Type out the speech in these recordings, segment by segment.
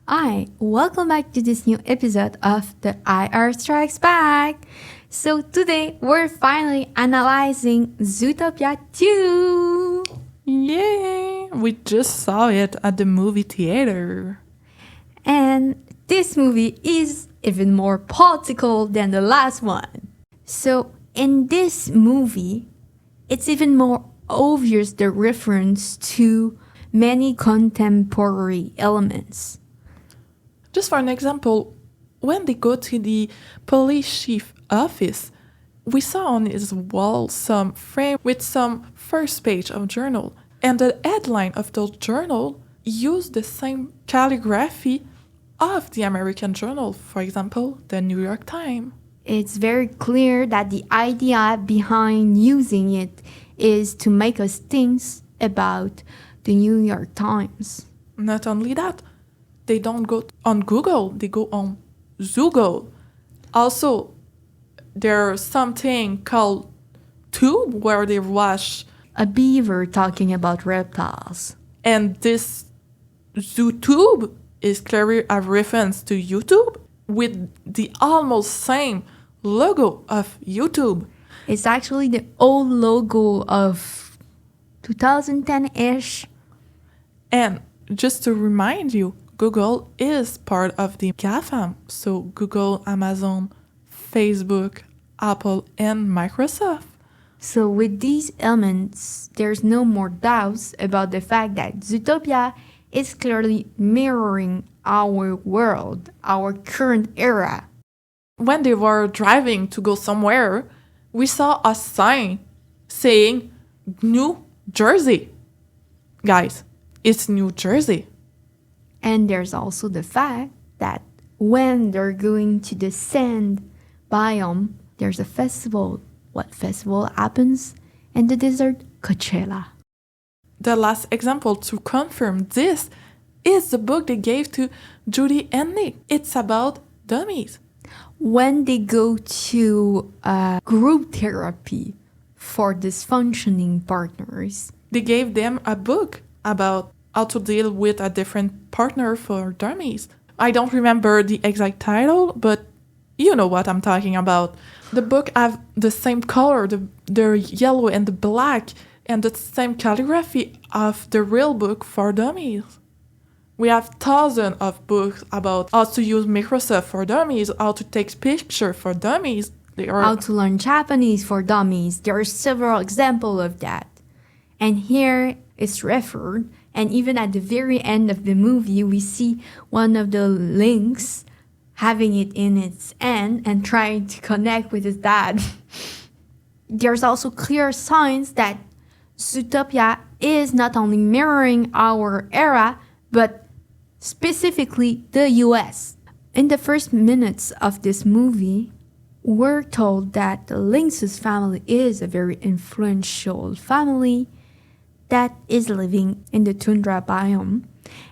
Hi, welcome back to this new episode of the IR Strikes Back. So today we're finally analyzing Zootopia 2. Yay! We just saw it at the movie theater. And this movie is even more political than the last one. So in this movie, it's even more obvious the reference to many contemporary elements. Just for an example, when they go to the police chief office, we saw on his wall some frame with some first page of journal. And the headline of the journal used the same calligraphy of the American journal, for example, the New York Times. It's very clear that the idea behind using it is to make us think about the New York Times. Not only that, they don't go on Google, they go on Zoogo. Also, there's something called Tube where they watch a beaver talking about reptiles. And this Zootube is clearly a reference to YouTube with the almost same logo of YouTube. It's actually the old logo of 2010-ish. And just to remind you, Google is part of the GAFAM. So Google, Amazon, Facebook, Apple, and Microsoft. So with these elements, there's no more doubts about the fact that Zootopia is clearly mirroring our world, our current era. When they were driving to go somewhere, we saw a sign saying New Jersey. Guys, it's New Jersey. And there's also the fact that when they're going to the sand biome, there's a festival. What festival happens in the desert? Coachella. The last example to confirm this is the book they gave to Judy and Nick. It's about dummies. When they go to group therapy for dysfunctioning partners, they gave them a book about how to deal with a different partner for dummies. I don't remember the exact title, but you know what I'm talking about. The book have the same color, the yellow and the black, and the same calligraphy of the real book for dummies. We have thousands of books about how to use Microsoft for dummies, how to take pictures for dummies. How to learn Japanese for dummies. There are several examples of that. And here it's referred, and even at the very end of the movie, we see one of the Lynx having it in its hand and trying to connect with his dad. There's also clear signs that Zootopia is not only mirroring our era, but specifically the US. In the first minutes of this movie, we're told that the Lynx's family is a very influential family that is living in the tundra biome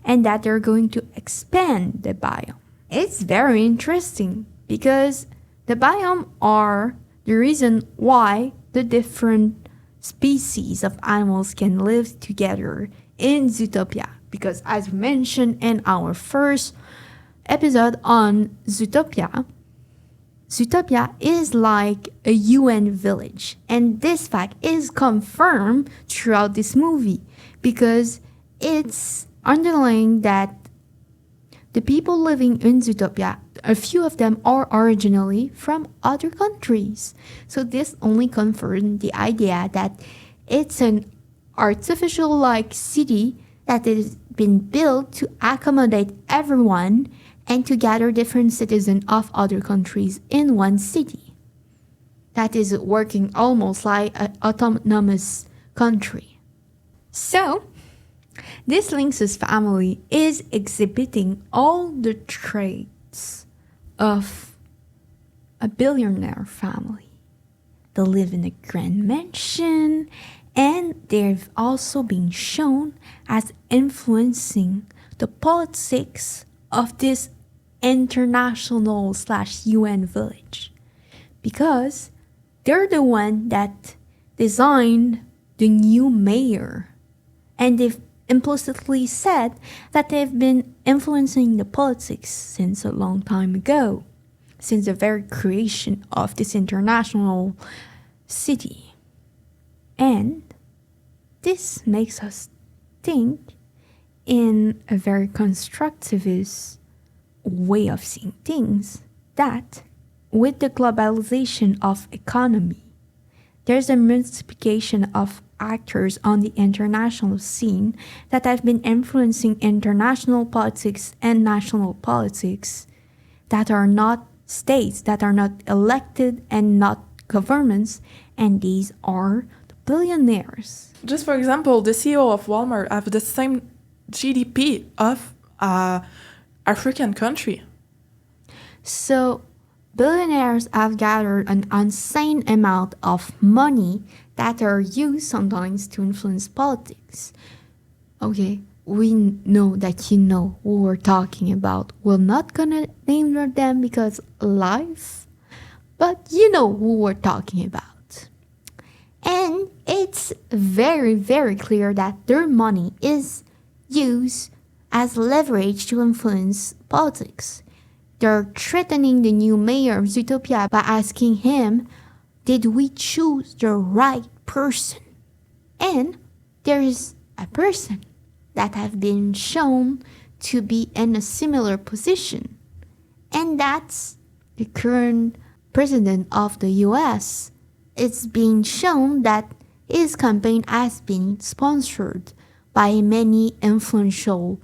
and that they're going to expand the biome. It's very interesting because the biome are the reason why the different species of animals can live together in Zootopia. Because as we mentioned in our first episode on Zootopia, Zootopia is like a UN village. And this fact is confirmed throughout this movie because it's underlying that the people living in Zootopia, a few of them are originally from other countries. So this only confirmed the idea that it's an artificial-like city that has been built to accommodate everyone and to gather different citizens of other countries in one city. That is working almost like an autonomous country. So, this Lynx's family is exhibiting all the traits of a billionaire family. They live in a grand mansion, and they've also been shown as influencing the politics of this international/UN village, because they're the one that designed the new mayor, and they've implicitly said that they've been influencing the politics since a long time ago, since the very creation of this international city. And this makes us think in a very constructivist way of seeing things that with the globalization of economy, there's a multiplication of actors on the international scene that have been influencing international politics and national politics that are not states, that are not elected and not governments, and these are the billionaires. Just for example, the CEO of Walmart have the same GDP of African country. So billionaires have gathered an insane amount of money that are used sometimes to influence politics. Okay, we know that you know who we're talking about. We're not gonna name them because life, but you know who we're talking about. And it's very, very clear that their money is used as leverage to influence politics. They're threatening the new mayor of Zootopia by asking him, did we choose the right person? And there is a person that has been shown to be in a similar position. And that's the current president of the US. It's being shown that his campaign has been sponsored by many influential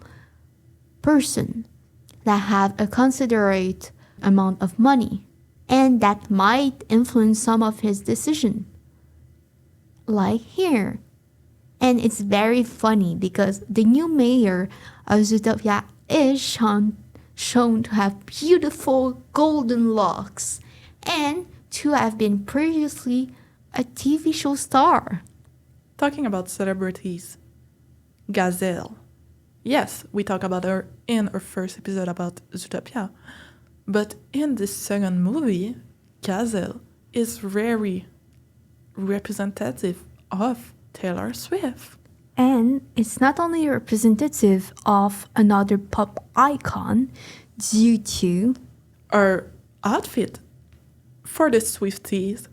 persons that have a considerate amount of money and that might influence some of his decision. Like here. And it's very funny because the new mayor of Zootopia is shown to have beautiful golden locks and to have been previously a TV show star. Talking about celebrities, Gazelle. Yes, we talked about her in our first episode about Zootopia, but in this second movie, Gazelle is very representative of Taylor Swift. And it's not only representative of another pop icon due to her outfit. For the Swifties,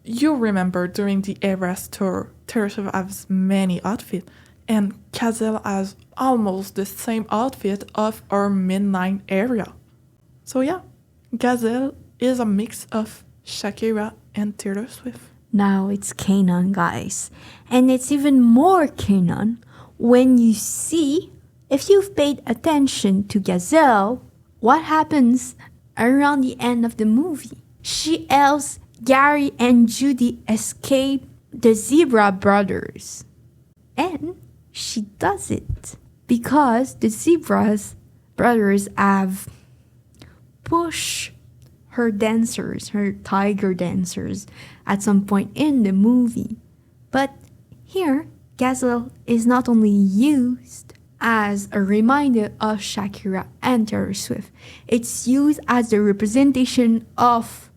you remember during the Eras tour, Taylor Swift has many outfits, and Gazelle has almost the same outfit of our midnight era. So yeah, Gazelle is a mix of Shakira and Taylor Swift. Now it's canon, guys. And it's even more canon when you see, if you've paid attention to Gazelle, what happens around the end of the movie. She helps Gary and Judy escape the Zebra brothers. And she does it because the Zebras brothers have pushed her dancers, her tiger dancers, at some point in the movie. But here, Gazelle is not only used as a reminder of Shakira and Taylor Swift, it's used as the representation of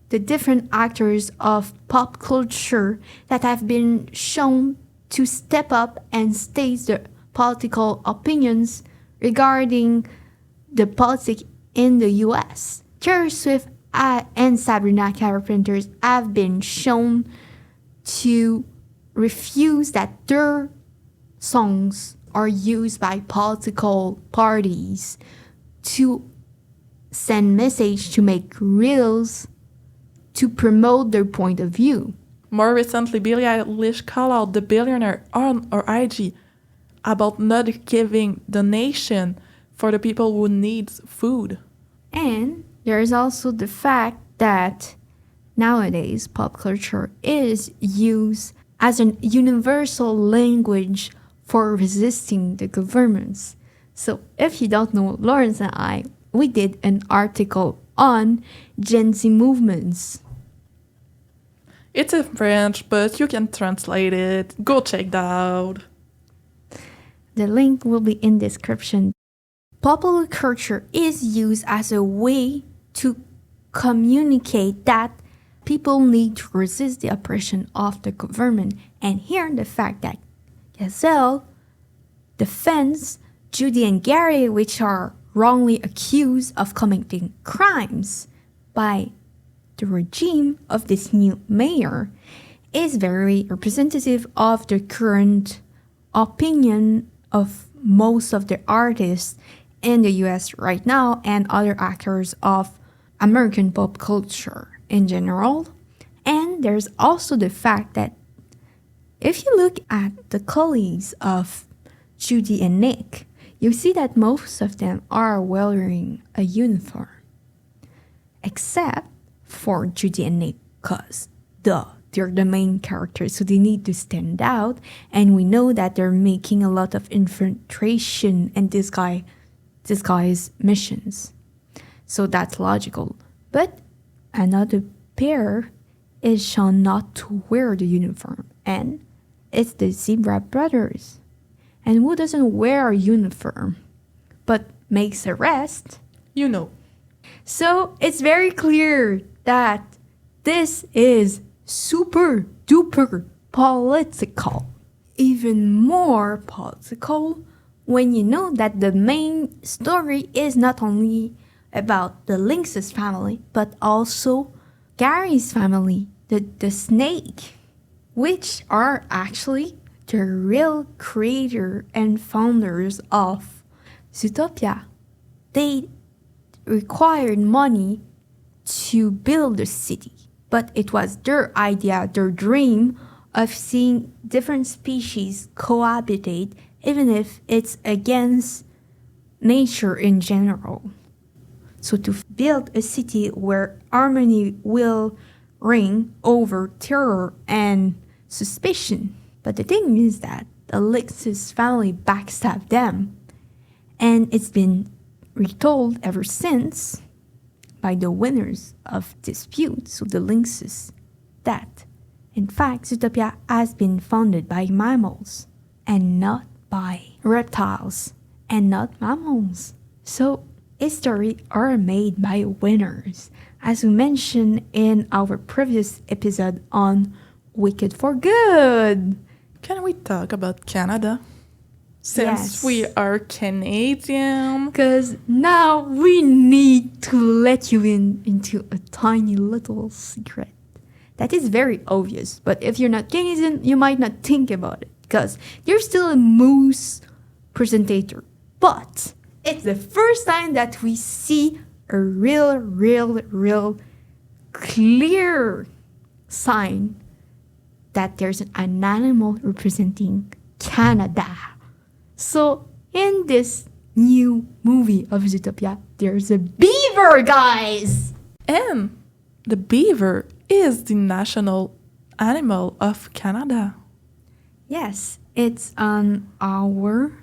the different actors of pop culture that have been shown to step up and state their political opinions regarding the politics in the US. Taylor Swift and Sabrina Carpenter have been shown to refuse that their songs are used by political parties to send message, to make reels, to promote their point of view. More recently, Billie Eilish called out the Billionaire on her IG about not giving donation for the people who need food. And there is also the fact that nowadays pop culture is used as an universal language for resisting the governments. So if you don't know, Lawrence and I, we did an article on Gen Z movements. It's in French, but you can translate it. Go check that out. The link will be in description. Popular culture is used as a way to communicate that people need to resist the oppression of the government. And here the fact that Gazelle defends Judy and Gary, which are wrongly accused of committing crimes by the regime of this new mayor, is very representative of the current opinion of most of the artists in the US right now and other actors of American pop culture in general. And there's also the fact that if you look at the colleagues of Judy and Nick, you see that most of them are wearing a uniform. Except for Judy and Nick, because they're the main characters, so they need to stand out. And we know that they're making a lot of infiltration and disguise missions. So that's logical. But another pair is shown not to wear the uniform, and it's the Zebra Brothers. And who doesn't wear a uniform but makes arrest? You know. So it's very clear that this is super duper political. Even more political when you know that the main story is not only about the Lynx's family, but also Gary's family, the snake, which are actually the real creator and founders of Zootopia. They required money to build the city, but it was their idea, their dream of seeing different species cohabitate, even if it's against nature in general. So to build a city where harmony will reign over terror and suspicion. But the thing is that the Lynx's family backstabbed them, and it's been retold ever since by the winners of disputes, so the Lynxes, that in fact Zootopia has been founded by mammals and not by reptiles and not mammals. So history are made by winners, as we mentioned in our previous episode on Wicked for Good. Can we talk about Canada? Since Yes. we are Canadian. Because now we need to let you into a tiny little secret. That is very obvious, but if you're not Canadian, you might not think about it, because you're still a moose presentator. But it's the first time that we see a real clear sign that there's an animal representing Canada. So in this new movie of Zootopia, there's a beaver, guys! And the beaver is the national animal of Canada. Yes, it's on our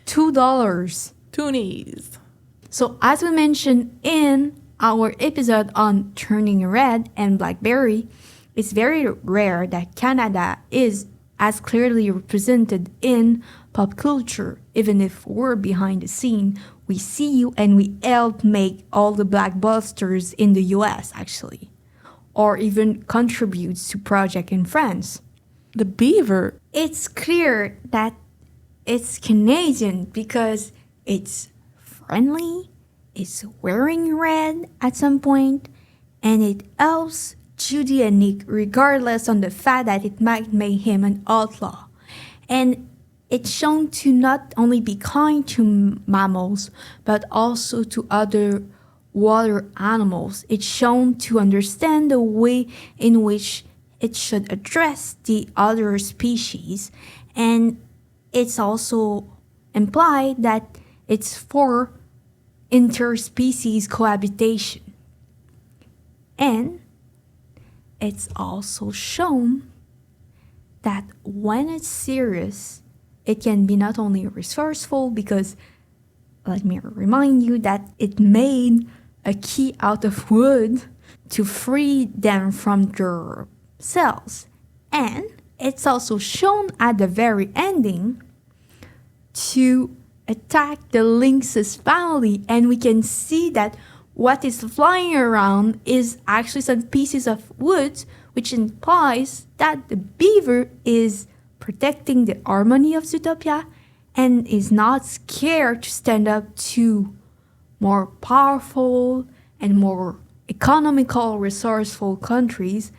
$2. Toonies. So as we mentioned in our episode on Turning Red and Blackberry, it's very rare that Canada is as clearly represented in pop culture. Even if we're behind the scene, we see you and we help make all the blockbusters in the US actually, or even contributes to project in France. The beaver. It's clear that it's Canadian because it's friendly, it's wearing red at some point, and it helps Judy and Nick regardless on the fact that it might make him an outlaw. And it's shown to not only be kind to mammals, but also to other water animals. It's shown to understand the way in which it should address the other species. And it's also implied that it's for interspecies cohabitation. And it's also shown that when it's serious, it can be not only resourceful, because let me remind you that it made a key out of wood to free them from their cells. And it's also shown at the very ending to attack the Lynx's family, and we can see that what is flying around is actually some pieces of wood, which implies that the beaver is protecting the harmony of Zootopia and is not scared to stand up to more powerful and more economical, resourceful countries.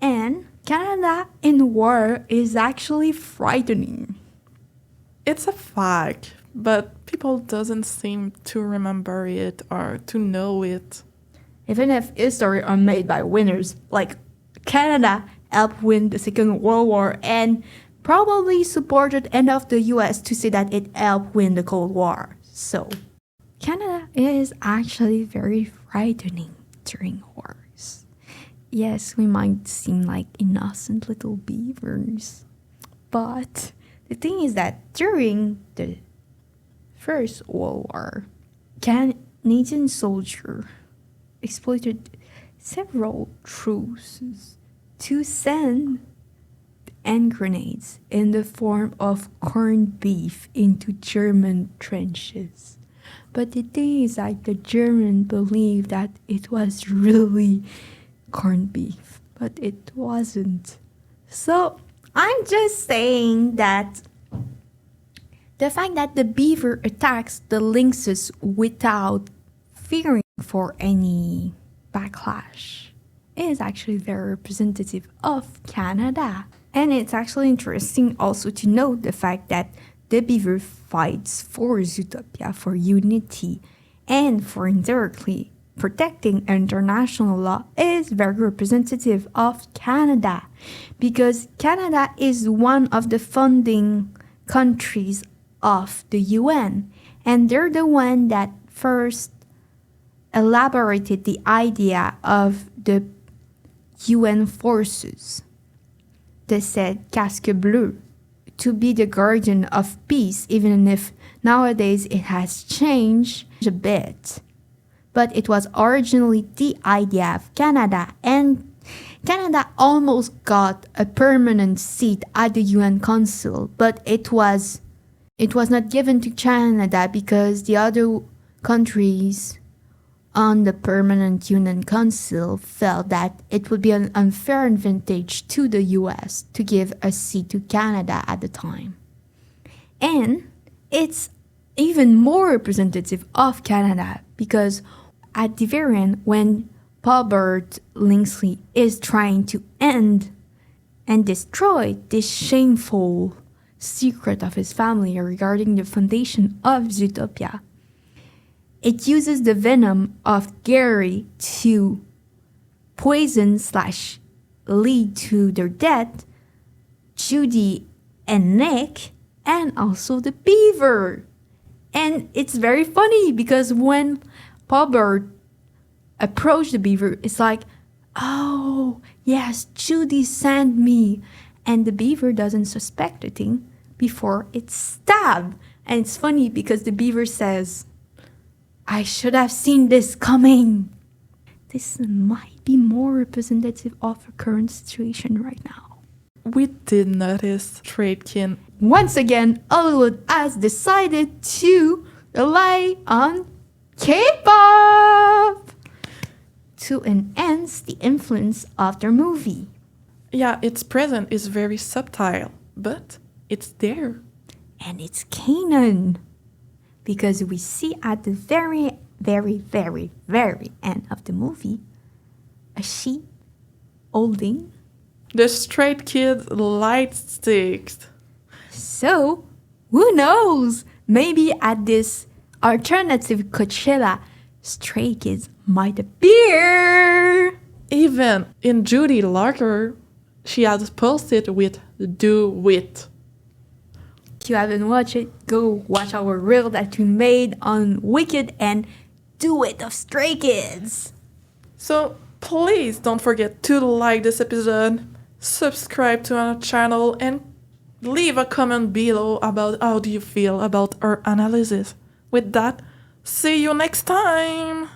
And Canada in war is actually frightening. It's a fact, but people doesn't seem to remember it or to know it. Even if history are made by winners, like Canada helped win the Second World War and probably supported enough the US to say that it helped win the Cold War. So, Canada is actually very frightening during wars. Yes, we might seem like innocent little beavers, but the thing is that during the First World War, Canadian soldiers exploited several truces to send hand grenades in the form of corned beef into German trenches. But the thing is that the Germans believed that it was really corned beef, but it wasn't. So I'm just saying that the fact that the beaver attacks the lynxes without fearing for any backlash is actually very representative of Canada. And it's actually interesting also to note the fact that the beaver fights for Zootopia, for unity, and for indirectly protecting international law is very representative of Canada, because Canada is one of the founding countries of the UN, and they're the one that first elaborated the idea of the UN forces. They said casque bleu, to be the guardian of peace, even if nowadays it has changed a bit. But it was originally the idea of Canada, and Canada almost got a permanent seat at the UN Council, but it was not given to Canada because the other countries on the Permanent UN Council felt that it would be an unfair advantage to the US to give a seat to Canada at the time. And it's even more representative of Canada because at the very end, when Robert Lynx is trying to end and destroy this shameful secret of his family regarding the foundation of Zootopia, it uses the venom of Gary to poison / lead to their death Judy and Nick, and also the beaver. And it's very funny because when Robert approached the beaver, it's like, oh, yes, Judy sent me. And the beaver doesn't suspect a thing before it's stabbed. And it's funny because the beaver says, I should have seen this coming. This might be more representative of our current situation right now. We did notice Attaquent. Once again, Hollywood has decided to rely on Kpop to enhance the influence of their movie. Yeah, its presence is very subtle, but it's there. And it's canon. Because we see at the very, very, very, very end of the movie a sheep holding the straight kid light sticks. So, who knows? Maybe at this alternative Coachella, stray kids might appear. Even in Judy Larker, she has posted with "Do It." If you haven't watched it, go watch our reel that we made on Wicked and Do It of Stray Kids. So please don't forget to like this episode, subscribe to our channel, and leave a comment below about how do you feel about our analysis. With that, see you next time!